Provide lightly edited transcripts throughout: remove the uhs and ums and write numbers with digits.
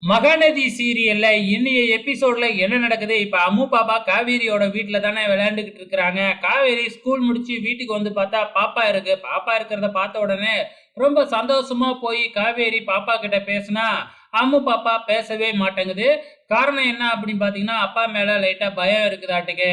மகாநதி சீரியல்ல இன்னைய எபிசோட்ல என்ன நடக்குது? இப்ப அம்மு பாப்பா காவேரியோட வீட்ல தானே விளையாண்டுகிட்டு இருக்கிறாங்க. காவேரி ஸ்கூல் முடிச்சு வீட்டுக்கு வந்து பார்த்தா பாப்பா இருக்கு. பாப்பா இருக்கிறத பார்த்த உடனே ரொம்ப சந்தோஷமா போய் காவேரி பாப்பா கிட்ட பேசுனா, அம்மு பாப்பா பேசவே மாட்டேங்குது. காரணம் என்ன அப்படின்னு பார்த்தீங்கன்னா, அப்பா மேல லைட்டா பயம் இருக்குதாட்டுக்கு.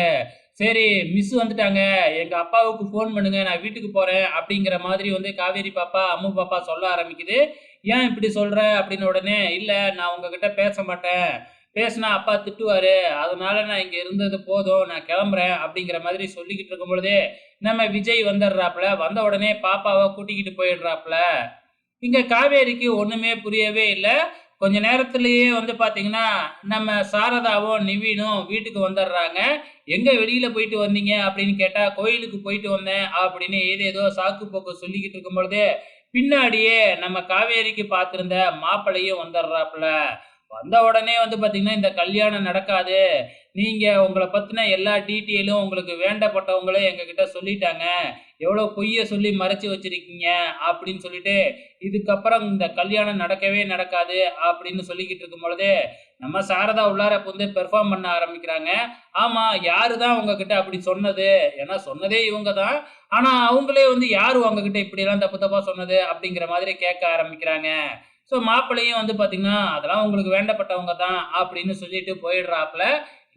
சரி மிஸ் வந்துட்டாங்க. எங்க அப்பாவுக்கு ஃபோன் பண்ணுங்க. நான் வீட்டுக்கு போறேன். அப்படிங்கிற மாதிரி வந்து காவேரி பாப்பா, அம்மு பாப்பா சொல்ல ஆரம்பிக்குது. ஏன் இப்படி சொல்ற? அப்படின்னு உடனே, இல்ல நான் உங்ககிட்ட பேச மாட்டேன். பேசினா அப்பா திட்டுவாரு. அதனால நான் இங்க இருந்தது போதும். நான் கிளம்புறேன் அப்படிங்கிற மாதிரி சொல்லிக்கிட்டு இருக்கும் பொழுதே, நம்ம விஜய் வந்துடுறாப்புல. வந்த உடனே பாப்பாவ கூட்டிக்கிட்டு போயிடுறாப்புல. இங்க காவேரிக்கு ஒண்ணுமே புரியவே இல்ல. கொஞ்ச நேரத்திலேயே வந்து பார்த்தீங்கன்னா, நம்ம சாரதாவும், நிவினும் வீட்டுக்கு வந்துடுறாங்க. "எங்க வெளியில போயிட்டு வந்தீங்க?" அப்படின்னு கேட்டா, "கோயிலுக்கு போயிட்டு வந்தேன்" அப்படின்னு ஏதேதோ சாக்கு போக்கு சொல்லிக்கிட்டு இருக்கும் பொழுதே, பின்னாடியே நம்ம காவேரிக்கு பார்த்திருந்த மாப்பிள்ளையும் வந்துடுறாப்புல. வந்த உடனே வந்து பார்த்தீங்கன்னா, "இந்த கல்யாணம் நடக்காது. நீங்க உங்கள பத்தின எல்லா டீட்டெயிலும் உங்களுக்கு வேண்டப்பட்டவங்களே எங்ககிட்ட சொல்லிட்டாங்க. எவ்வளோ பொய்ய சொல்லி மறைச்சு வச்சிருக்கீங்க" அப்படின்னு சொல்லிட்டு, "இதுக்கப்புறம் இந்த கல்யாணம் நடக்கவே நடக்காது" அப்படின்னு சொல்லிக்கிட்டு இருக்கும் பொழுதே, நம்ம சாரதா உள்ளார புகுந்து பெர்ஃபார்ம் பண்ண ஆரம்பிக்கிறாங்க. "ஆமா, யாரு தான் உங்ககிட்ட அப்படி சொன்னது? ஏன்னா சொன்னதே இவங்க தான். ஆனா அவங்களே வந்து யாரு உங்ககிட்ட இப்படியெல்லாம் தப்பு தப்பா சொன்னது?" அப்படிங்கிற மாதிரி கேட்க ஆரம்பிக்கிறாங்க. ஸோ மாப்பிள்ளையும் வந்து பார்த்தீங்கன்னா, "அதெல்லாம் உங்களுக்கு வேண்டப்பட்டவங்க தான்" அப்படின்னு சொல்லிட்டு போயிடுறாப்புல.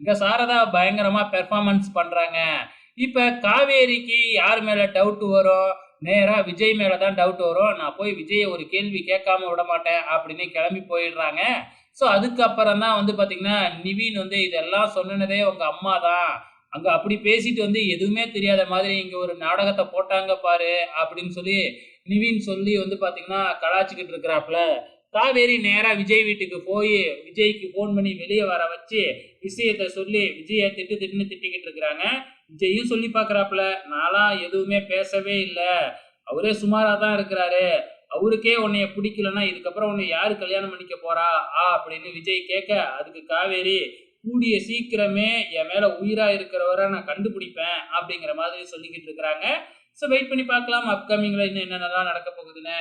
இங்க சாரதா பயங்கரமா பெர்ஃபார்மன்ஸ் பண்றாங்க. இப்ப காவேரிக்கு யார் மேல டவுட் வரும்? நேரா விஜய் மேல தான் டவுட் வரும். "நான் போய் விஜய ஒரு கேள்வி கேட்காம விடமாட்டேன்" அப்படின்னு கிளம்பி போயிடுறாங்க. ஸோ அதுக்கப்புறம் தான் வந்து பார்த்தீங்கன்னா, நிவின் வந்து "இதெல்லாம் சொன்னுனதே உங்க அம்மா தான். அங்க அப்படி பேசிட்டு வந்து எதுவுமே தெரியாத மாதிரி இங்க ஒரு நாடகத்த போட்டாங்க பாரு" அப்படின்னு சொல்லி நிவின் சொல்லி வந்து பார்த்தீங்கன்னா, கலாய்ச்சுக்கிட்டு இருக்கிறாப்புல. காவேரி நேரா விஜய் வீட்டுக்கு போயி, விஜய்க்கு ஃபோன் பண்ணி வெளிய வர வச்சு, விஷயத்த சொல்லி விஜய திட்டு திட்டுன்னு திட்டிக்கிட்டு இருக்கிறாங்க. விஜயும் சொல்லி பார்க்குறாப்புல, "நான்லாம் எதுவுமே பேசவே இல்ல. அவரே சுமாரா தான் இருக்கிறாரு. அவருக்கே உன்னைய பிடிக்கலன்னா, இதுக்கப்புறம் உன்ன யாரு கல்யாணம் பண்ணிக்க போறா?" அப்படின்னு விஜய் கேட்க, அதுக்கு காவேரி, "கூடிய சீக்கிரமே என் மேல உயிரா இருக்கிறவர நான் கண்டுபிடிப்பேன்" அப்படிங்கிற மாதிரி சொல்லிக்கிட்டு இருக்கிறாங்க. ஸோ வெயிட் பண்ணி பார்க்கலாம் அப்கமிங்ல இன்னும் என்னென்னலாம் நடக்க போகுதுன்னு.